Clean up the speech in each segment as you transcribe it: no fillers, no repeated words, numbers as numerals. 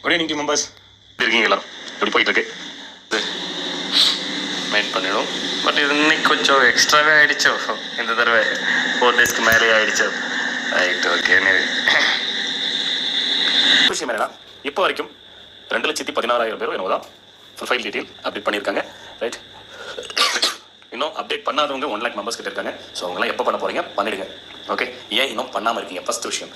Good evening team members இருக்கீங்க எல்லாரும் எப்படி போயிட்டு இருக்கு? மெயின் பண்ணிடும். பட் இது இன்னைக்கு கொஞ்சம் எக்ஸ்ட்ராவே ஆகிடுச்சோ இந்த தடவை 4 டேஸ்க்கு மேலே ஆகிடுச்சோ. Right, okay. விஷயம் என்னன்னா, இப்போ வரைக்கும் 2,16,000 பேரும் என்னவோ தான் ப்ரொஃபைல் டீட்டெயில் அப்டேட் பண்ணியிருக்காங்க. ரைட், இன்னும் அப்டேட் பண்ணாதவங்க 1 lakh மெம்பர்ஸ் கிட்ட இருக்காங்க. ஸோ அவங்களாம் எப்போ பண்ண போகிறீங்க? பண்ணிடுங்க. ஓகே, ஏன் இன்னும் பண்ணாமல் இருக்கீங்க? ஃபஸ்ட் விஷயம்,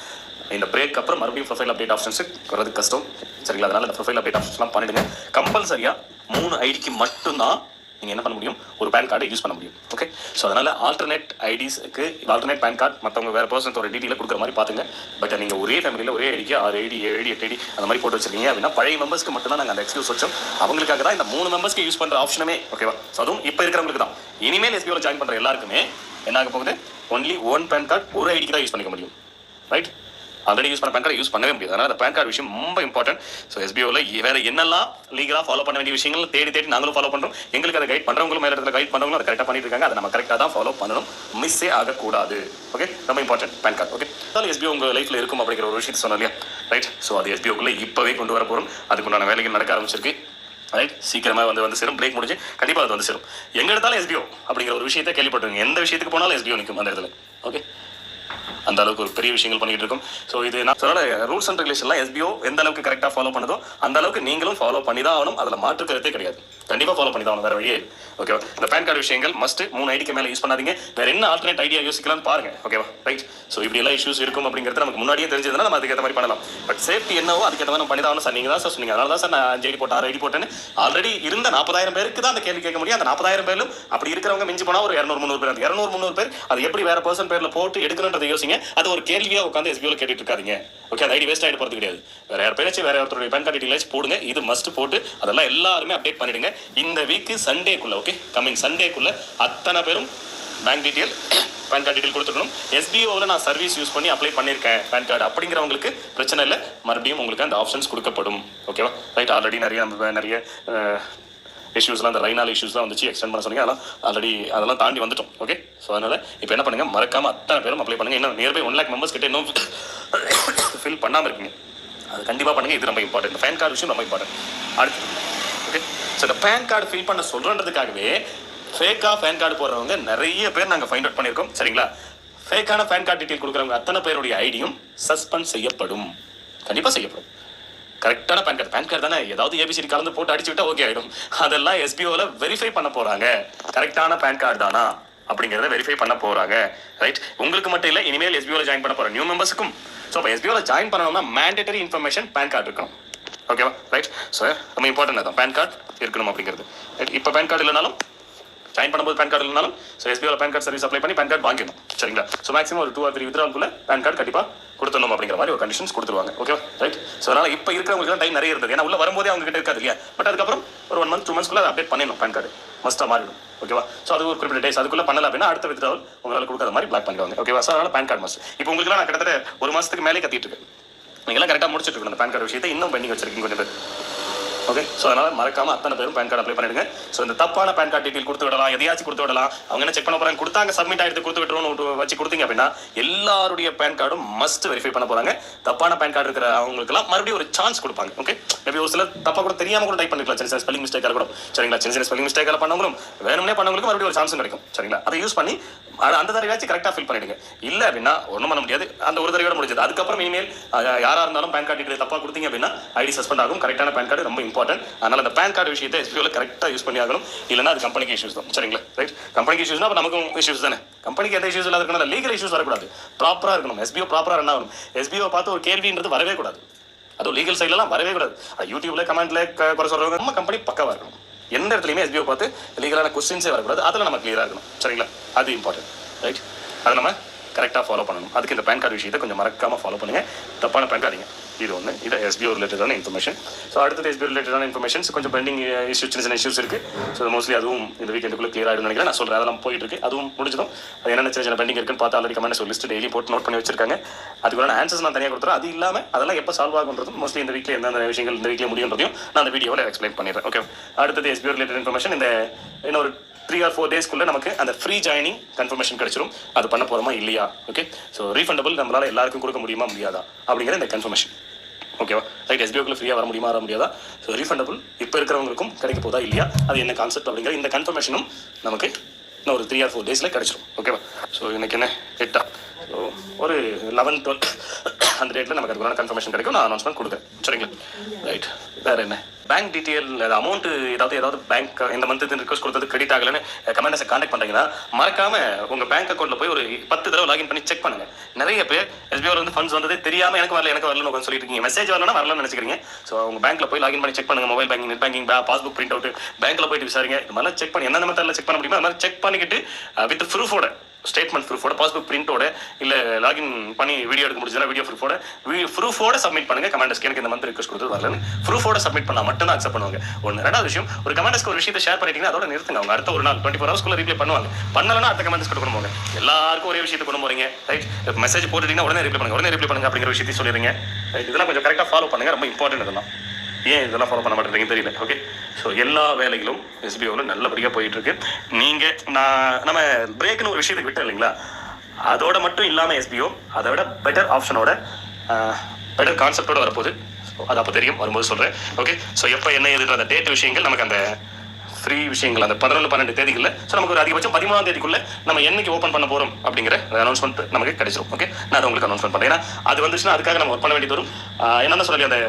இந்த பிரேக் அப்புறம் மறுபடியும் ப்ரொஃபைல் அப்டேட் ஆப்ஷன்ஸு வரது கஷ்டம். சரிங்களா? அதனால் இந்த ப்ரொஃபைல் அப்டேட் ஆப்ஷன்ஸ்லாம் பண்ணிடுங்க. கம்பல்சரியாக 3 ஐடிக்கு மட்டும்தான் நீங்கள் என்ன பண்ண முடியும்? ஒரு பேன் கார்டை யூஸ் பண்ண முடியும். ஓகே, ஸோ அதனால் ஆல்டர்னேட் ஐடிஸ்க்கு ஆல்டர்னேட் பேன் கார்டு மற்றவங்க வேறு பர்சனோட டீட்டெயில் கொடுக்குற மாதிரி பார்த்துங்க. பட் நீங்கள் ஒரே ஃபேமிலியில் ஒரே ஐடிக்கு 6 ஐடி 7 ஐடி 8 ஐடி அந்த மாதிரி போட்டு வச்சிருக்கீங்க அப்படின்னா பழைய மெம்பர்ஸ்க்கு மட்டும் தான் நாங்கள் அந்த எக்ஸ்க்யூஸ் வச்சோம். அவங்களுக்காக தான் இந்த 3 மெம்பர்ஸ்க்கு யூஸ் பண்ணுற ஆப்ஷனுமே. ஓகேவா? ஸோ அதுவும் இப்போ இருக்கிறவங்களுக்கு தான். இனிமேல் எஸ்பிஓவில் ஜாயின் பண்ணுற எல்லாருக்குமே என்ன ஆக போகுது? ஒன்லி 1 பேன் கார்டு ஒரு ஐடிக்கு தான் யூஸ் பண்ணிக்க முடியும். ரைட், ஆல்ரெடி யூஸ் பண்ண பேன் கார்டு யூஸ் பண்ணவே முடியாது. அதனால் அந்த பேன் கார்டு விஷயம் ரொம்ப இம்பார்ட்டன்ட். ஸோ எஸ்பிஓவில் வேறு என்னெல்லாம் லீகலாக ஃபாலோ பண்ண வேண்டிய விஷயங்கள் தேடி நாங்களும் ஃபாலோ பண்ணுறோம். எங்களுக்கு அதை கைட் பண்ணுறவங்களும் மேலே இடத்துல கைட் பண்ணுறவங்களும் அதை கரெக்டாக பண்ணிட்டு இருக்காங்க. அதை நம்ம கரெக்டாக தான் ஃபாலோ பண்ணணும், மிஸ்ஸே ஆகக்கூடாது. ஓகே, ரொம்ப இம்பார்ட்டன்ட் பேன் கார்டு. ஓகே, அதனால் எஸ்பிஓ உங்கள் லைஃப்பில் இருக்கும் அப்படிங்கிற ஒரு விஷயத்தை சொன்னோம் இல்லையா? ரைட், ஸோ அது எஸ்பிஓக்குள்ளே இப்போவே கொண்டு வர போகிறோம். அதுக்குண்டான வேலைகள் நடக்க ஆரம்பிச்சிருக்கு. ரைட், சீக்கிரமாக வந்து சேரும். பிரேக் முடிஞ்சு கண்டிப்பாக அது வந்து சேரும். எங்கே எடுத்தாலும் எஸ்பிஓ அப்படிங்கிற ஒரு விஷயத்தை கேள்விப்பட்டிருங்க. எந்த விஷயத்துக்கு போனாலும் எஸ்பிஓ நிற்கும் அந்த இடத்துல. ஓகே, அந்த அளவுக்கு ஒரு பெரிய விஷயங்கள் பண்ணிட்டு இருக்கும். ஸோ இது நான் சொல்ல ரூல்ஸ் அண்ட் ரெகுலேஷன்லாம் எஸ்பிஓ எந்த அளவுக்கு கரெக்டாக ஃபாலோ பண்ணுதோ அந்த அளவுக்கு நீங்களும் ஃபாலோ பண்ணி தான் ஆகணும். அதில் மாற்றுக்கிறதே கிடையாது. கண்டிப்பாக ஃபாலோ பண்ணி தான் ஆகணும், வேறு வழியே. ஓகேவா? இந்த பேன் கார்டு விஷயங்கள் மஸ்ட் 3 ஐடிக்கு மேலே யூஸ் பண்ணாதீங்க. வேறு என்ன ஆல்டர்னேட் ஐடியா யோசிக்கலாம்னு பாருங்க. ஓகேவா? ரைட், ஸோ இப்படி எல்லாம் இஷ்யூஸ் இருக்கும் அப்படிங்கிறது நமக்கு முன்னாடியே தெரிஞ்சதுன்னா நம்ம அதுக்கேற்ற மாதிரி பண்ணலாம். பட் சேஃப்டி என்னவோ அதுக்கேற்ற மாதிரி பண்ணி தான் ஆகணும். சார் நீங்கள் தான் சார் சொன்னீங்க, அதனால தான் சார் நான் 5 ஐடி போட்டேன் 6 ஐடி போட்டேன்னு ஆல்ரெடி இருந்த 40,000 பேருக்கு தான் அந்த கேள்வி கேட்க முடியும். அந்த 40,000 பேரும் அப்படி இருக்கிறவங்க மிஞ்சி போனால் ஒரு 200-300 பேர். அந்த 200-300 பேர் அது எப்படி வேறு பர்சன் பேரில் போட்டு எடுக்கணுன்றதை யோசிங்க. அது ஒரு கேள்வியாக உட்காந்து எஸ்பிஓவில் கேட்டுட்டு இருக்காதீங்க. ஓகே, அந்த ஐடி வேஸ்ட் ஆகிட்டு போகிறது கிடையாது. வேறு யார் பேராச்சும் வேறு ஒருத்தருடைய பேன் கார்டு டீடைல்ஸ் போடுங்க. இது மஸ்ட் போட்டு அதெல்லாம் எல்லாருமே அப்டேட் பண்ணிடுங்க. இந்த வீக்கு சண்டேக்குள்ள, ஓகே, கம்மிங் சண்டேக்குள்ள அத்தனை பேரும் bank detail PAN card detail கொடுத்துருக்கணும். எஸ்பிஓவில் நான் சர்வீஸ் யூஸ் பண்ணி அப்ளை பண்ணியிருக்கேன் பேன் கார்டு அப்படிங்கிறவங்களுக்கு பிரச்சனை இல்லை. மறுபடியும் உங்களுக்கு அந்த ஆப்ஷன்ஸ் கொடுக்கப்படும். ஓகேவா? ரைட், ஆல்ரெடி நிறைய இஷ்யூஸ்லாம் அந்த ரைனால் இஷ்யூஸ்லாம் வந்துச்சு, எக்ஸ்டெண்ட் பண்ண சொன்னீங்க. அதெல்லாம் தாண்டி வந்துட்டோம். ஓகே, ஸோ அதனால் இப்போ என்ன பண்ணுங்கள், மறக்காமல் அத்தனை பேரும் அப்ளை பண்ணுங்கள். இன்னும் நியர்பை 1 lakh மெம்பர்ஸ் கிட்ட இன்னும் ஃபில் பண்ணாமல் இருக்கீங்க. அது கண்டிப்பாக பண்ணுங்கள். இது ரொம்ப இம்பார்ட்டன்ட். பேன் கார்டு விஷயம் ரொம்ப இம்பார்ட்டன்ட். அடுத்து, ஓகே, ஸோ இந்த பேன் கார்டு ஃபில் பண்ண சொல்கிறதுக்காகவே ஃபேக்காக பேன் கார்டு போடுறவங்க நிறைய பேர் நாங்கள் ஃபைண்ட் அவுட் பண்ணியிருக்கோம். சரிங்களா? ஃபேக்கான பேன் கார்டு டீட்டெயில் கொடுக்குறவங்க அத்தனை பேருடைய ஐடியும் சஸ்பெண்ட் செய்யப்படும். கண்டிப்பாக செய்யப்படும். கரெக்டான பேன் கார்டு தானே, ஏதாவது ஏபிசிடி கலந்து போட்டு அடிச்சு விட்டா ஓகே ஆகிடும். அதெல்லாம் எஸ்பிஓவில் வெரிஃபை பண்ண போகிறாங்க. கரெக்டான பேன் கார்டு தானா அப்படிங்கிறத வெரிஃபை பண்ண போகிறாங்க. ரைட், உங்களுக்கு மட்டும் இல்லை, இனிமேல் எஸ்பிஓவில் ஜாயின் பண்ண போகிற நியூ மெம்பர்ஸுக்கும். ஸோ இப்போ எஸ்பிஓவில் ஜாயின் பண்ணணும்னா மேண்டேட்டரி இன்ஃபர்மேஷன் பேன் கார்டு இருக்கணும். ஓகேவா? ரைட், ஸோ ரொம்ப இம்பார்ட்டன்ட் தான் பேன் கார்டு இருக்கணும் அப்படிங்கிறது. ரைட், இப்போ பேன் கார்டு இல்லைனாலும் ஜாயின் பண்ணும்போது பேன் கார்டு இல்லைனாலும் ஸோ எஸ்பிஓவில் பேன் கார்டு சர்வீஸ் அப்ளை பண்ணி பேன் கார்டு வாங்கிடணும். சரிங்களா? ஸோ மேக்ஸிமம் ஒரு 2 or 3 வித்ராவுக்குள்ள பேன் கார்டு கண்டிப்பாக கொடுத்துடணும் அப்படிங்கிற மாதிரி ஒரு கண்டிஷன்ஸ் கொடுத்துருவாங்க. ஓகேவா? ரைட், ஸோ அதனால் இப்போ இருக்கிறவங்களுக்கு டைம் நிறைய இருந்தது. ஏன்னா உள்ள வரும்போதே அவங்க கிட்ட இருக்காது இல்லையா? பட் அதுக்கப்புறம் ஒரு 1 month 2 monthsக்குள்ள அதை அப்டேட் பண்ணிடணும். பேன் கார்டு மஸ்ட்டாக மாறிடும். ஓகேவா? ஸோ அது ஒரு குறிப்பிட்ட டேஸ் அதுக்குள்ளே பண்ணல அப்படின்னா அடுத்த வித்ராவல் உங்களால் கொடுக்காத மாதிரி பிளாக் பண்ணிடுவாங்க. ஓகேவா? ஸோ அதனால் பேன் கார்டு மஸ்ட். இப்போ உங்களுக்குலாம் நான் கிட்டத்தட்ட 1 மாதத்துக்கு மேலே கத்திட்டு இருக்கேன். நீங்களாம் கரெக்டாக முடிச்சுட்டு இருக்கணும். அந்த பேன் கார்டு விஷயத்தை இன்னும் பெண்டிங் வச்சிருக்கீங்க கொஞ்சம் பேர். ஓகே, ஸோ அதனால் மறக்காமல் அத்தனை பேரும் பேன் கார்டு அப்ளை பண்ணிடுங்க. ஸோ இந்த தப்பான பேன் கார்டு டீட்டெயில் கொடுத்து விடலாம், எதையாச்சும் கொடுத்து விடலாம். அவங்க என்ன செக் பண்ண போகிறாங்க, கொடுத்தாங்க சப்மிட் ஆகிடுத்து கொடுத்து விட்டுருவோம் வச்சு கொடுத்தீங்க அப்படின்னா எல்லாருடைய பேன் கார்டும் மஸ்ட் வெரிஃபை பண்ண போகிறாங்க. தப்பான பேன் கார்டு இருக்கிற அவங்களுக்குலாம் மறுபடியும் ஒரு சான்ஸ் கொடுப்பாங்க. ஓகே, மேபி ஒரு சில தப்பாக கூட தெரியாமல் கூட டைப் பண்ணிக்கலாம். சின்ன ஸ்பெல்லிங் மிஸ்டேக்காக கூட. சரிங்களா? சின்ன ஸ்பெல்லிங் மிஸ்டேக்காக பண்ணவங்களும் வேணும்னே பண்ணவங்களுக்கு மறுபடியும் ஒரு சான்ஸும் கிடைக்கும். சரிங்களா? அதை யூஸ் பண்ணி அந்த தடவையாச்சும் கரெக்டாக ஃபில் பண்ணிடுங்க. இல்லை அப்படின்னா ஒன்றும் பண்ண முடியாது. அந்த ஒரு தடவையோட முடிஞ்சது. அதுக்கப்புறம் இனிமேல் யாராக இருந்தாலும் பேன் கார்டு டீட்டெயில் தப்பாக கொடுத்தீங்க அப்படின்னா ஐடி சஸ்பெண்ட் ஆகும். கரெக்டான பேன் கார்டு ரொம்ப இம்பார்ட்டன்ட். அதனால் அந்த பேன் கார்டு விஷயத்தை எஸ்பிஓவில் கரெக்டாக யூஸ் பண்ணி ஆகணும். இல்லைன்னா அது கம்பெனிக்கு இஷ்யூஸ் தான். சரிங்களா? ரைட், கம்பெனிக்கு இஷ்யூஸ்னா அப்போ நமக்கும் இஷ்யூஸ் தானே. கம்பெனிக்கு எந்த இஷ்யூஸ் இல்லாத இருக்கணும். லீகல் இஷ்யூஸ் வரக்கூடாது. ப்ராப்பராக இருக்கணும். எஸ்பிஓ ப்ராப்பராக ரன் ஆகணும். எஸ்பிஓ பார்த்து ஒரு கேள்வின்றது வரவே கூடாது. அதுவும் லீகல் சைட்லாம் வரவே கூடாது. யூடியூப்ல கமெண்ட்ல குறை சொல்றவங்க நம்ம கம்பெனி பக்காவாக இருக்கணும். எந்த இடத்துலையுமே எஸ்பிஓ பார்த்து லீகலான கொஸ்டின்ஸே வரக்கூடாது. அதில் நம்ம கிளியராக இருக்கணும். சரிங்களா? அது இம்பார்ட்டன்ட். ரைட், அதை நம்ம கரெக்டாக ஃபாலோ பண்ணணும். அதுக்கு இந்த பேன் கார்டு விஷயத்தை கொஞ்சம் மறக்காமல் ஃபாலோ பண்ணுங்கள். தப்பான பேன் கார்டிங்க இது ஒன்று. இது எஸ்பிஓ ரிலேட்டடான இன்ஃபர்மேஷன். ஸோ அடுத்தது எஸ்பிஓ ரிலேட்டடான இன்ஃபர்மேஷன்ஸ் கொஞ்சம் பெண்டிங் இஷ்யூஸ், சின்ன இஷ்யூஸ் இருக்குது. ஸோ மோஸ்ட்லி அதுவும் இந்த வீக்கெண்டுக்குள்ளே கிளியர் ஆகிடும் நினைக்கிறேன். நான் சொல்கிறேன் அதெல்லாம் போயிட்டு இருக்கு. அதுவும் முடிஞ்சதும் அது என்னென்ன சின்ன பெண்டிங் இருக்குன்னு பார்த்து ஆல்ரெடி கமெண்ட்ஸ் ஒரு லிஸ்ட் டெய்லி போட்டு நோட் பண்ணி வச்சிருக்காங்க. அதுக்குள்ள ஆன்சர்ஸ் நான் தனியாக கொடுத்துறேன். அது இல்லாமல் அதெல்லாம் எப்போ சால்வ் ஆகுன்றதும் மோஸ்ட்லி இந்த வீக்கில் எந்தெந்த விஷயங்கள் இந்த வீக்கில் முடியுன்றதையும் நான் அந்த வீடியோவில் எக்ஸ்பிளைன் பண்ணிடுறேன். ஓகே, அடுத்தது எஸ்பிஓ ரிலேட்டட் இன்ஃபர்மேஷன். இந்த இன்னொரு 3 or 4 டேஸ்க்குள்ளே நமக்கு அந்த ஃப்ரீ ஜாயினிங் கன்ஃபர்மேஷன் கிடைச்சிடும். அது பண்ண போகிறோமா இல்லையா? ஓகே, ஸோ ரீஃபண்டபிள் நம்மளால் எல்லாருக்கும் கொடுக்க முடியுமா முடியாதா அப்படிங்கிற இந்த கன்ஃபர்மேஷன். ஓகேவா? ரைட். எஸ்பிஓக்குள்ள ஃப்ரீயாக வர முடியுமா, வர முடியாதா? ஸோ ரீஃபண்டபுள் இப்போ இருக்கிறவங்களுக்கும் கிடைக்க போதா இல்லையா, அது என்ன கான்செப்ட் அப்படிங்கிற இந்த கன்ஃபர்மேஷனும் நமக்கு இன்னும் ஒரு 3 or 4 டேஸில் கிடச்சிரும். ஓகேவா? ஸோ இன்னைக்கு என்ன 8. ஸோ ஒரு 11-12 அந்த டேட்டில் நமக்கு அதுக்கான கன்ஃபர்மேஷன் கிடைக்கும். நான் அனௌன்ஸ்மெண்ட் கொடுக்குறேன். சரிங்களா? ரைட். வேறு என்ன பேங்க் டீட்டெயில் அமௌண்ட்டு ஏதாவது பேங்க் இந்த மந்த்து ரிக்வஸ்ட் கொடுத்தது கிரெடிட் ஆகலைன்னு கமெண்டஸை கான்டாக்ட் பண்ணுறீங்கன்னா மறக்காம உங்கள் பேங்க் அக்கௌண்ட்டில் போய் ஒரு 10 தடவை லாகின் பண்ணி செக் பண்ணுங்கள். நிறைய பேர் எஸ்பிஓவில் வந்து ஃபண்ட்ஸ் வந்ததே தெரியாமல் எனக்கு வரலன்னு உட்காந்து சொல்லிட்டு இருக்கீங்க. மெசேஜ் வரலன்னு நினைச்சிக்கிறீங்க. ஸோ உங்கள் பேங்க்கில் போய் லாகின் பண்ணி செக் பண்ணுங்கள். Mobile banking, net banking, passbook print out, பேங்க்கில் போயிட்டு விசாரிங்க. இது மாதிரிலாம் செக் பண்ணி என்ன மெத்தடில் செக் பண்ண முடியுமோ அது மாதிரி செக் பண்ணிக்கிட்டு வித் ப்ரூஃபோட, ஸ்டேட்மெண்ட் ப்ரூஃபோட, பாஸ்புக் பிரிண்டோட, இல்லை லாகின் பண்ணி வீடியோ எடுக்க முடிஞ்சதுன்னா வீடியோ ப்ரூஃபோட சப்மிட் பண்ணுங்க. கமெண்டஸ்க்கு எனக்கு இந்த மந்த் ரிக்வஸ்ட் கொடுத்தது வரலன்னு ப்ரூஃபோட சப்மிட் பண்ணால் மட்டும் தான் அக்செப்ட் பண்ணுவாங்க. ஒன்று. ரெண்டாவது விஷயம், ஒரு கமெண்டஸ்க்கு ஒரு விஷயத்தை ஷேர் பண்ணிட்டீங்கன்னா அதோட நிறுத்துங்க. அவங்க அடுத்த ஒரு நாள் 24 ஹவர்ஸ்க்குள்ள ரீப்ளை பண்ணுவாங்க. பண்ணலன்னா அடுத்த கமெண்ட்ஸ் கொண்டு போங்க. எல்லாருக்கும் ஒரே விஷயத்தை கொண்டு போறீங்க. ரைட். மெசேஜ் போட்டுட்டீங்கன்னா உடனே ரிப்ளை பண்ணுங்க அப்படிங்கிற விஷயத்தையும் சொல்லிடுங்க. ரைட். இதெல்லாம் கொஞ்சம் கரெக்டாக ஃபாலோ பண்ணுங்க. ரொம்ப இம்பார்ட்டன்ட் இதெல்லாம். ஏன் இதெல்லாம் ஃபாலோ பண்ண மாட்டேங்கிறீங்கன்னு தெரியல. ஓகே. ஸோ எல்லா வேலைகளும் எஸ்பிஓவில் நல்லபடியாக போயிட்டு இருக்கு. நீங்கள் நம்ம பிரேக்னு ஒரு விஷயத்துக்கு விட்டோம் இல்லைங்களா, அதோட மட்டும் இல்லாமல் எஸ்பிஓ அதை விட பெட்டர் ஆப்ஷனோட, பெட்டர் கான்செப்டோட வரப்போகுது. ஸோ அது அப்போ தெரியும், வரும்போது சொல்கிறேன். ஓகே. ஸோ எப்போ என்ன எதுன்ற அந்த டேட் விஷயங்கள், நமக்கு அந்த ஃப்ரீ விஷயங்கள் அந்த 11-12 தேதிகளில், ஸோ நமக்கு ஒரு அதிகபட்சம் 13ஆம் தேதிக்குள்ளே நம்ம என்னைக்கு ஓப்பன் பண்ண போகிறோம் அப்படிங்கிற அனௌன்ஸ்மெண்ட் நமக்கு கிடைச்சிடும். ஓகே. நான் அதை உங்களுக்கு அனௌன்ஸ்மெண்ட் பண்ணுறேன். ஏன்னா அது வந்துச்சுன்னா அதுக்காக நம்ம ஒர்க் பண்ண வேண்டியது வரும். என்னென்ன சொல்லி அந்த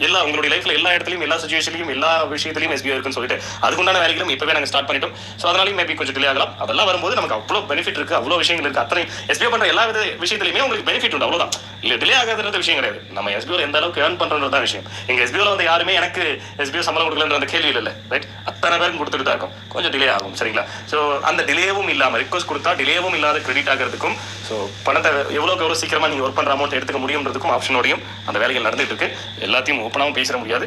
எல்லா உங்களுடைய லைஃப்ல எல்லா இடத்துலையும், எல்லா சுச்சுவேஷன்லையும், எல்லா விஷயத்திலையும் எஸ்பிஓ இருக்குன்னு சொல்லிட்டு அதுக்குண்டான வேலைகளும் இப்பவே நாங்கள் ஸ்டார்ட் பண்ணிட்டோம். ஸோ அதனாலையும் மேபி கொஞ்சம் டிலே ஆகலாம். அதெல்லாம் வரும்போது நமக்கு அவ்வளோ பெனிஃபிட் இருக்கு, அவ்வளோ விஷயங்கள் இருக்கு. அத்தனை எஸ்பிஓ பண்ற எல்லா வித விஷயத்திலையுமே உங்களுக்கு பெனிஃபிட் உண்டு. அவ்வளோதான். இல்லை டிலே ஆகாதுன்றது விஷயம் கிடையாது. நம்ம எஸ்பிஓல எந்த அளவுக்கு ஏர்ன் பண்றது தான் விஷயம். எங்க எஸ்பிஓல வந்து யாருமே எனக்கு எஸ்பிஓ சம்பளம் கொடுக்கலன்ற அந்த கேள்வி இல்லை. ரைட். அத்தனை பேரும் கொடுத்துட்டு தான் இருக்கும். கொஞ்சம் டிலே ஆகும். சரிங்களா? ஸோ அந்த டிலேவும் இல்லாமல் ரிக்வஸ்ட் கொடுத்தா டிலேவும் இல்லாத கிரெடிட் ஆகிறதுக்கும், ஸோ பணத்தை எவ்வளோ சீக்கிரமா நீங்க ஒர்க் பண்ற அமௌண்ட் எடுத்துக்க முடியும்ன்றதுக்கும் ஆப்ஷனோடையும் அந்த வேலைகள் நடந்துட்டு இருக்கு. எல்லாத்தையும் ஓப்பனாகவும் பேச முடியாது,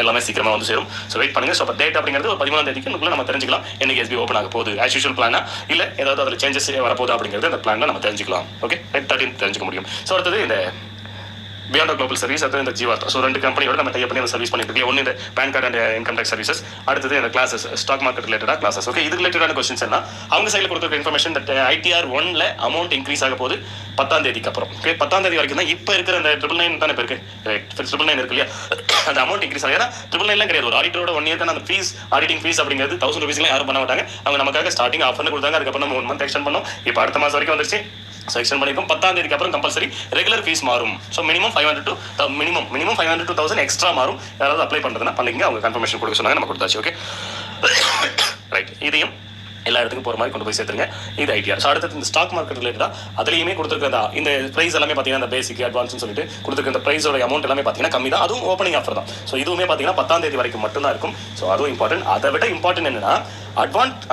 எல்லாமே சீக்கிரமா வந்து சேரும். ஸோ வெயிட் பண்ணுங்க. ஸோ டேட் அப்படிங்கிறது ஒரு 13ஆம் தேதிக்கு நம்ம தெரிஞ்சுக்கலாம். என்னைக்கு எஸ்பிஓ ஓப்பன் ஆக போகுது, ஆஸ் யூஷுவல் பிளானா இல்லை ஏதாவது அதில் சேஞ்சஸ் வரப்போகுது அப்படிங்கிறது அந்த பிளான்ல நம்ம தெரிஞ்சுக்கலாம். ஓகே. 13 தெரிஞ்சுக்க முடியும். ஸோ அடுத்தது இந்த பியாண்ட் குளோபல் சர்வீஸ், அடுத்து இந்த ஜீவார்த்தா. ஸோ 2 கம்பெனியோட நம்ம டைப் பண்ணி அந்த சர்வீஸ் பண்ணிட்டு இருக்கோம். ஒன்று இந்த PAN card and income tax services, அடுத்தது இந்த கிளாஸஸ், ஸ்டாக் மார்க்கெட் ரிலேட்டடாக கிளாஸஸ். ஓகே. இது ரிலேட்டடான கொஸ்டின்ஸ் என்ன, அவங்க சைடில் கொடுத்துருக்க இன்ஃபர்மேஷன் தட் ITR 1ல அமௌண்ட் இன்க்ரீஸ் ஆக போகுது 10ஆம் தேதிக்கு அப்புறம். ஓகே. 10ஆம் தேதி வரைக்கும் தான் இப்போ இருக்கிற அந்த 999 தானே இப்போ இருக்கு. 999 இருக்கு இல்லையா, அந்த அமௌண்ட் இன்க்ரீஸ் ஆகும். ஏன்னா 999 கிடையாது. ஒரு ஆடிட்டரோட 1 இயர்க்கான அந்த ஃபீஸ், ஆடிட்டிங் ஃபீஸ் அப்படிங்கிறது 1000 ரூபீஸ்லாம் யாரும் பண்ண மாட்டாங்க. அவங்க நமக்காக ஸ்டார்டிங் ஆஃபர்னு கொடுத்தாங்க. அதுக்கப்புறம் நம்ம 1 மந்த் எக்ஸ்டெண்ட் பண்ணோம். இப்போ அடுத்த மாதம் வரைக்கும் வந்துருச்சு. ஸோ எக்ஸ்டெண்ட் பண்ணிருக்கோம். 10ஆம் தேதிக்கு அப்புறம் கம்பல்சரி ரெகுலர் ஃபீஸ் மாறும். So minimum 500 to minimum 500 to 1000 extra மாறும். யாராவது அப்ளை பண்ணுறதுனா பண்ணிங்க. அவங்க கன்ஃபர்மேஷன் கொடுக்க சொன்னாங்க, நம்ம கொடுத்தாச்சு. ஓகே. ரைட். இதையும் எல்லா இடத்துக்கும் போகிற மாதிரி கொண்டு போய் சேர்த்துருங்க. இது ITR. ஸோ அடுத்தது இந்த ஸ்டாக் மார்க்கெட் ரிலேட்டடாக அதுலேயுமே கொடுத்துருக்க இந்த ப்ரைஸ் எல்லாமே பார்த்தீங்கன்னா இந்த பேசிக் அட்வான்ஸ்னு சொல்லிட்டு கொடுத்துருக்க இந்த ப்ரைஸோட அமௌண்ட் எல்லாமே பார்த்தீங்கன்னா கம்மி தான். அதுவும் ஓப்பனிங் ஆஃபர் தான். ஸோ இதுவுமே பார்த்தீங்கன்னா 10ஆம் தேதி வரைக்கும் மட்டும்தான் இருக்கும். ஸோ அதுவும் இம்பார்ட்டன்ட். அதை விட இம்பார்ட்டன்ட் என்னன்னா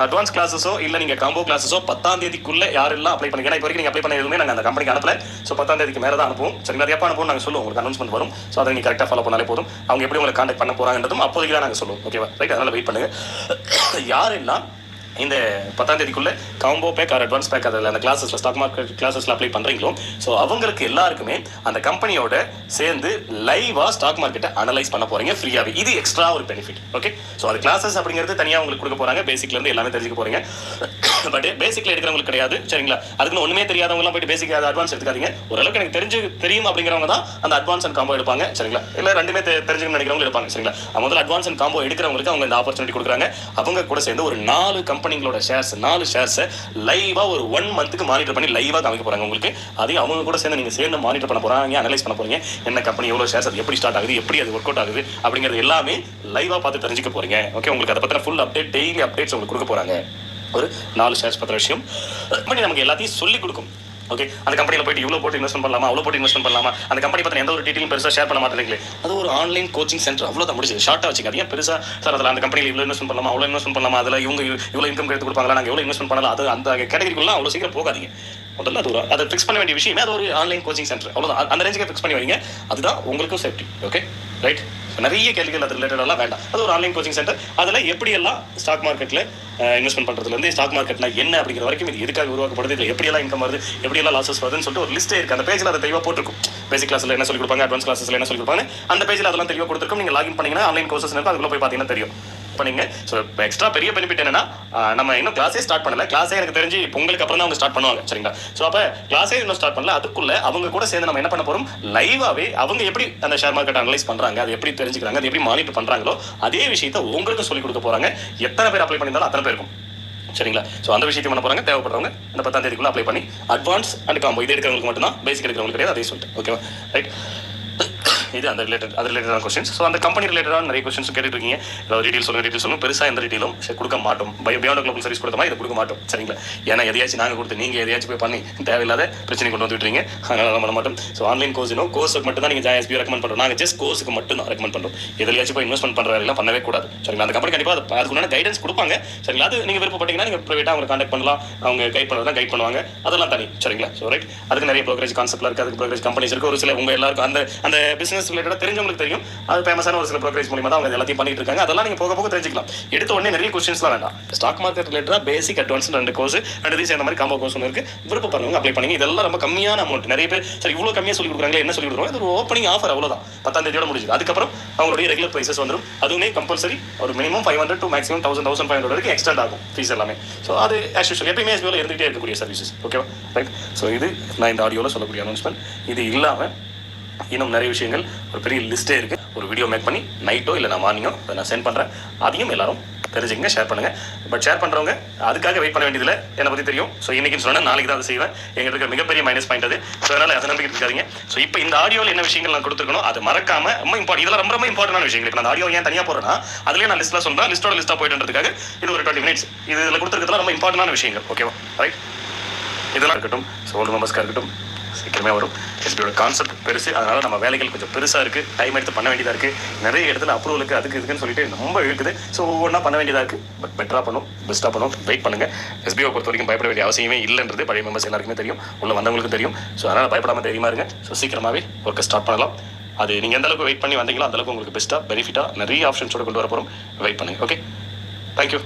அட்வான்ஸ் கிளாஸஸோ இல்லை நீங்கள் காம்போ கிளாஸஸோ 10ஆம் தேதிக்குள்ளே யாரெல்லாம் அப்ளை பண்ணிக்கலாம். இப்போ வரைக்கும் நீங்கள் அப்ளை பண்ண எதுவுமே நாங்கள் அந்த கம்பெனிக்கு அனுப்பல. ஸோ 10ஆம் தேதிக்கு மேலே தான் அனுப்புவோம். சரிங்களா? அது எப்போ அனுப்புவோம் நாங்கள் சொல்லுவோம். உங்களுக்கு அனௌன்ஸ்மெண்ட் வரும். ஸோ அதை நீங்கள் கரெக்டாக ஃபாலோ பண்ணாலே போதும். அவங்க எப்படி உங்களை கான்டாக்ட் பண்ண போகிறாங்கன்றதும் அப்போதைக்கு தான் நாங்கள் சொல்லுவோம். ஓகேவா? ரைட். அதனால் வெயிட் பண்ணுங்கள். யாரெல்லாம் இந்த 10ஆம் தேதிக்குள்ள combo pack or advance pack அதில் அந்த கிளாஸஸ்ல, ஸ்டாக் மார்க்கெட் கிளாஸஸ்ல அப்ளை பண்றீங்களோ, ஸோ அவங்களுக்கு எல்லாருக்குமே அந்த கம்பெனியோட சேர்ந்து லைவா ஸ்டாக் மார்க்கெட்டை அனலைஸ் பண்ண போறீங்க ஃப்ரீயாவே. இது எக்ஸ்ட்ரா ஒரு பெனிஃபிட். ஓகே. ஸோ அது கிளாஸஸ் அப்படிங்கிறது தனியாக உங்களுக்கு கொடுக்க போறாங்க. பேசிக்ல இருந்து எல்லாமே தெரிஞ்சுக்க போறீங்க. பட் பேசிக்ல எடுக்கிறவங்களுக்கு கிடையாது. சரிங்களா? அதுக்கு ஒண்ணுமே தெரியாதவங்கலாம் போயிட்டு பேசிக் அட்வான்ஸ் எடுத்துக்காதீங்க. ஓரளவுக்கு எனக்கு தெரியும் அப்படிங்கிறவங்க தான் அந்த அட்வான்ஸ் அண்ட் காம்போ எடுப்பாங்க. சரிங்களா? இல்லை ரெண்டுமே தெரிஞ்சுக்கணும்னு நினைக்கிறவங்க எடுப்பாங்க. சரிங்களா? முதல்ல அட்வான்ஸ் அண்ட் காம்போ எடுக்கிறவங்களுக்கு அவங்க இந்த ஆப்பர்ச்சுனிட்டி கொடுக்குறாங்க. அவங்க கூட சேர்ந்து ஒரு 4 கம்பெனிகளோட ஷேர்ஸ், 4 ஷேர்ஸை லைவா ஒரு 1 மந்த்துக்கு மானிட்டர் பண்ணி லைவா காமிக்க போறாங்க உங்களுக்கு. அதையும் அவங்க கூட சேர்ந்து நீங்க சேர்ந்து மானிட்டர் பண்ண போறாங்க, அனலைஸ் பண்ண போறீங்க. என்ன கம்பெனி, எவ்வளவு ஷேர்ஸ், அது எப்படி ஸ்டார்ட் ஆகுது, எப்படி அது ஒர்க் அவுட் ஆகுது அப்படிங்கிறது எல்லாமே லைவா பார்த்து தெரிஞ்சுக்க போறீங்க. ஓகே. உங்களுக்கு அதை பத்தின ஃபுல் அப்டேட், டெய்லி அப்டேட்ஸ் உங்களுக்கு கொடுக்க போறாங்க. ஒரு 4 ஷேர்ஸ் பத்திர விஷயம் கம்பெனி நமக்கு எல்லாத்தையும் சொல்லி கொடுக்கும். ஓகே. அந்த கம்பெனியில் போயிட்டு இவ்வளோ போட்டு இன்வெஸ்ட் பண்ணலாமா, அவ்வளோ போட்டு இன்வெஸ்ட் பண்ணலாமா, அந்த கம்பெனி பற்றி எந்த ஒரு டீட்டெயிலும் பெருசாக ஷேர் பண்ண மாட்டேங்களே. அது ஒரு ஆன்லைன் கோச்சிங் சென்டர். அவ்வளோ தான் முடிஞ்சது. ஷார்ட்டாக வச்சுக்காதீங்க. பெருசாக சார் அதில் அந்த கம்பெனியில் இவ்வளோ இன்வெஸ்ட் பண்ணலாமா, அவ்வளோ இன்வெஸ்ட் பண்ணலாமா, அதில் இவங்க இவ்வளோ இன்கம் எடுத்து கொடுப்பாங்களா, நாங்கள் எவ்வளோ இன்வெஸ்ட் பண்ணலாம், அது அந்த கேட்டகரிக்குள்ள அவ்வளோ சீக்கிரம் போகாதீங்க. முதல்ல அது அதை ஃபிக்ஸ் பண்ண வேண்டிய விஷயமே அது ஒரு ஆன்லைன் கோச்சிங் சென்டர். அவ்வளோதான். அந்த ரேஞ்சுக்கு ஃபிக்ஸ் பண்ணி வைங்க. அதுதான் உங்களுக்கும் சேஃப்டி. ஓகே. ரைட். நிறைய கேள்விகள் அது ரிலேட்டடெல்லாம் வேண்டாம். அது ஒரு ஆன்லைன் கோச்சிங் சென்டர். அதில் எப்படியெல்லாம் ஸ்டாக் மார்க்கெட்டில் இன்வெஸ்ட்மெண்ட் பண்ணுறதுலேருந்து ஸ்டாக் மார்க்கெட்னா என்ன அப்படிங்கிற வரைக்கும் இது எதுக்காக உருவாக்கப்படுது, இதில் எப்படியெல்லாம் இன்கம் வருது, எப்படியெல்லாம் லாஸஸ் வருதுன்னு சொல்லிட்டு ஒரு லிஸ்ட்டே இருக்குது. அந்த பேஜில் அதை தெளிவாக போட்டிருக்கும். பேசிக் கிளாஸில் என்ன சொல்லி கொடுப்பாங்க, அட்வான்ஸ் கிளாஸில் என்ன சொல்லி கொடுப்பாங்க, அந்த பேஜில் அதெல்லாம் தெளிவாக கொடுத்துருக்கும். நீங்கள் லாகின் பண்ணிங்கன்னா ஆன்லைன் கோர்சஸ் இருக்கும். அதுக்குள்ளே போய் பார்த்தீங்கன்னா தெரியும். பண்ணிங்க. ஸோ எக்ஸ்ட்ரா பெரிய பெனிஃபிட் என்னன்னா நம்ம இன்னும் கிளாஸே ஸ்டார்ட் பண்ணல. கிளாஸே எனக்கு தெரிஞ்சு பொங்கலுக்கு அப்புறம் தான் அவங்க ஸ்டார்ட் பண்ணுவாங்க. சரிங்களா? ஸோ அப்போ கிளாஸே இன்னும் ஸ்டார்ட் பண்ணல. அதுக்குள்ள அவங்க கூட சேர்ந்து நம்ம என்ன பண்ண போறோம், லைவாவே அவங்க எப்படி அந்த ஷேர் மார்க்கெட் அனலைஸ் பண்றாங்க, அது எப்படி தெரிஞ்சுக்கிறாங்க, அது எப்படி மானிட்டர் பண்றாங்களோ அதே விஷயத்தை உங்களுக்கு சொல்லிக் கொடுக்க போறாங்க. எத்தனை பேர் அப்ளை பண்ணியிருந்தாலும் அத்தனை பேருக்கும். சரிங்களா? ஸோ அந்த விஷயத்தையும் பண்ண போறாங்க. தேவைப்படுறவங்க அந்த 10ஆம் தேதிக்குள்ள அப்ளை பண்ணி அட்வான்ஸ் அண்ட் காம்போ இது எடுக்கிறவங்களுக்கு மட்டும் தான், பேசிக் எடுக்கிறவங்களுக்கு கிடையாது. அதே சொல்லிட்டு ஓகேவா? ரைட். இது அந்த ரிலேட்டடான கொஸ்டின்ஸ். ஸோ அந்த கம்பெனி ரிலேட்டடான நிறைய கொஸ்டின்ஸ் கேட்டுட்டு இருக்கீங்க. ஏதாவது டீட்டெயில் சொல்லுங்க. பெருசாக எந்த டீட்டெயிலும் கொடுக்க மாட்டோம். பியாண்ட் குளோபல் சர்வீஸ் கொடுத்தமா இதை கொடுக்க மாட்டோம். சரிங்களா? ஏன்னா எதையாச்சும் நாங்கள் கொடுத்து நீங்கள் எதையாச்சும் போய் பண்ணி தேவையில்லாத பிரச்சனை கொண்டு வந்துட்டுறீங்க. அதனால பண்ண மாட்டோம். ஸோ ஆன்லைன் கோர்ஸுக்கு மட்டும் தான் நீங்கள் ஜாய்எஸ்பி ரெக்கமெண்ட் பண்ணுறோம். நாங்கள் ஜஸ்ட் கோர்ஸுக்கு மட்டும் தான் ரெக்கமெண்ட் பண்ணுறோம். எதிலையாச்சும் போய் இன்வெஸ்ட்மெண்ட் பண்ணுற வேலையெல்லாம் பண்ணவே கூடாது. சரிங்களா? அந்த கம்பெனி கண்டிப்பாக அதுக்குண்டான கைடன்ஸ் கொடுப்பாங்க. சரிங்களா? அது நீங்கள் விருப்பப்பட்டீங்கன்னா நீங்கள் ப்ரைவேட்டாக அவங்க கான்டாக்ட் பண்ணலாம். அவங்க கைட் பண்ணுறதா கைட் பண்ணுவாங்க. அதெல்லாம் தனி. சரிங்களா? So right. அதுக்கு நிறைய ப்ரோக்கரேஜ் கான்செப்ட்ல இருக்குது. அதுக்கு ப்ரோக்கரேஜ் கம்பெனிஸ் இருக்குது. ஒரு சில உங்கள் எல்லாருக்கும் அந்த பிசினஸ் ரிலேட்டடாக தெரிஞ்சவங்களுக்கு தெரியும். அது ஃபேமஸான ஒரு சில ப்ரோக்கரேஜ் மூலமா தான் அவங்க எல்லாத்தையும் பண்ணிட்டு இருக்காங்க. அதெல்லாம் நீங்க போக போக தெரிஞ்சுக்கலாம். எடுத்த உடனே நிறைய கொஸ்டின்ஸ்லாம் வேண்டாம். ஸ்டாக் மார்க்கெட் ரிலேட்டடா பேசிக் அட்வான்ஸ் 2 கோர்ஸ் அண்ட் சேர்ந்த மாதிரி காம்போ கோர்ஸ் ஒன்று இருக்கு. விருப்பப்படுறவங்க அப்ளை பண்ணி. இதெல்லாம் ரொம்ப கம்மியான அமௌண்ட். நிறைய பேர் சரி இவ்வளவு கம்மியா சொல்லி கொடுக்குறாங்களே, என்ன சொல்லி கொடுக்குறோம், இது ஒரு ஓப்பனிங் ஆஃபர், அவ்வளவுதான். 10ஆம் தேதியோட முடிஞ்சது. அதுக்கப்புறம் அவங்களுடைய ரெகுலர் பிரைசஸ் வந்துடும். அதுவுமே கம்பல்சரி ஒரு மினிமம் 500 டு மேக்ஸிமம் 1500 வரைக்கும் எக்ஸ்டெண்ட் ஆகும் ஃபீஸ் எல்லாமே. ஸோ அது ஆஸ் யூஷுவல் எப்பயுமே எஸ்பிஓல இருந்துகிட்டே இருக்கக்கூடிய சர்வீசஸ். ஓகேவா? ரைட். ஸோ இது நான் இந்த ஆடியோவில் சொல்லக்கூடிய அனௌன்ஸ்மெண்ட். இது இல்லாமல் இன்னும் நிறைய விஷயங்கள், ஒரு பெரிய லிஸ்ட்டே இருக்குது. ஒரு வீடியோ மேக் பண்ணி நைட்டோ இல்லை நான் மார்னிங்கோ அதை நான் சென்ட் பண்ணுறேன். அதையும் எல்லாரும் தெரிஞ்சுங்க, ஷேர் பண்ணுங்கள். பட் ஷேர் பண்ணுறவங்க அதுக்காக வெயிட் பண்ண வேண்டியதில்லை. என்னை பற்றி தெரியும். ஸோ இன்றைக்கின்னு சொன்னால் நாளைக்கு தான் அதை செய்வேன். எங்களுக்கு இருக்க மிகப்பெரிய மைனஸ் பாயிண்ட் அது. ஸோ அதனால் அதை நம்பிக்கை இருக்காதீங்க. ஸோ இப்போ இந்த ஆடியோவில் என்ன விஷயங்கள் நான் கொடுத்துருக்கணும் அதை மறக்காம ரொம்ப இம்பார்ட்டன். இதெல்லாம் ரொம்ப ரொம்ப இம்பார்ட்டன்டான விஷயங்கள். இப்போ அந்த ஆடியோ ஏன் தனியாக போகிறேன்னா அதுலேயே நான் லிஸ்ட்டில் சொல்கிறேன். லிஸ்ட்டாக போயிட்டுன்றதுக்காக இது ஒரு 20 மினிட்ஸ். இதில் கொடுத்துருக்கிறதுலாம் ரொம்ப இம்பார்ட்டன்டான விஷயங்கள். ஓகேவா? ரைட். இதெல்லாம் இருக்கட்டும். ஸோ ஓல்டு மெம்பர்ஸ்க்காக இருக்கட்டும், சீக்கிரமே வரும். எஸ்பியோட கான்செப்ட் பெருசு. அதனால் நம்ம வேலைகள் கொஞ்சம் பெருசாக இருக்குது. டைம் எடுத்து பண்ண வேண்டியதாக இருக்குது. நிறைய இடத்துல அப்ரூவலுக்கு அதுக்கு இதுக்குன்னு சொல்லிட்டு ரொம்ப இருக்குது. ஸோ ஒவ்வொன்றா பண்ண வேண்டியதாக இருக்குது. பட் பெட்டராக பண்ணும், பெஸ்ட்டாக பண்ணும். வெயிட் பண்ணுங்கள். எஸ்பிஓ பொறுத்த வரைக்கும் பயப்பட வேண்டிய அவசியமே இல்லைன்றது பழைய மெம்பர்ஸ் எல்லாருக்குமே தெரியும். உள்ள வந்தவங்களுக்கும் தெரியும். ஸோ அதனால் பயப்படாமல் தைரியமாக இருங்க. ஸோ சீக்கிரமாகவே ஒர்க்கை ஸ்டார்ட் பண்ணலாம். அது நீங்கள் எந்த அளவுக்கு வெயிட் பண்ணி வந்தீங்களோ அந்தளவுக்கு உங்களுக்கு பெஸ்ட்டாக பெனிஃபிட்டாக நிறைய ஆப்ஷன்ஸோடு கொண்டு வர போகிறோம். வெயிட் பண்ணுங்கள். Okay, thank you.